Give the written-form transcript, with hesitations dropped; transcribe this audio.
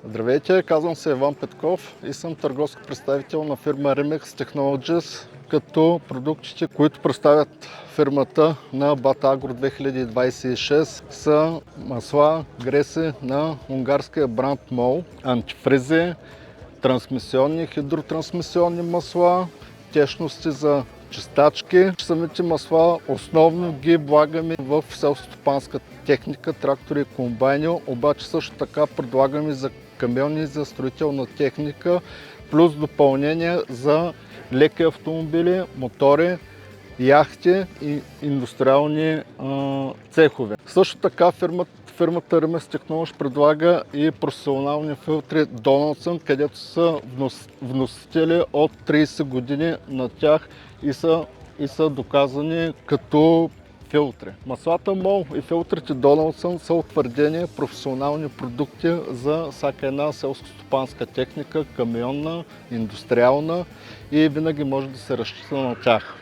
Здравейте, казвам се Иван Петков и съм търговски представител на фирма Remix Technologies, като продуктите, които представят фирмата на Batagro 2026 са масла, греси на унгарския бранд MOL, антифризи, трансмисионни, хидротрансмисионни масла, течности за чистачки. Самите масла основно ги влагаме в селскостопанска техника, трактори и комбайни, обаче също така предлагаме за камиони, за строителна техника, плюс допълнение за леки автомобили, мотори, яхти и индустриални цехове. Също така фирмата Remix Technologies предлага и професионални филтри Donaldson, където са вносители от 30 години на тях и са доказани като филтри. Маслата MOL и филтрите Donaldson са утвърдени професионални продукти за всяка една селскостопанска техника, камионна, индустриална и винаги може да се разчита на тях.